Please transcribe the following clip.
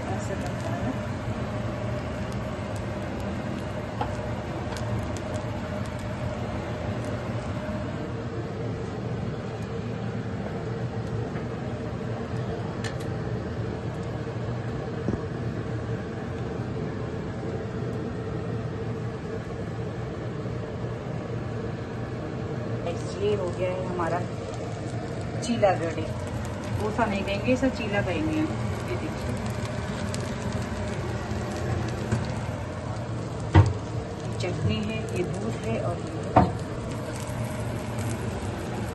ऐसे बनता है। ये हो गया है हमारा चीला रेडी। डोसा नहीं कहेंगे, इसे चीला कहेंगे। ये देखिए, चटनी है, ये दूध है और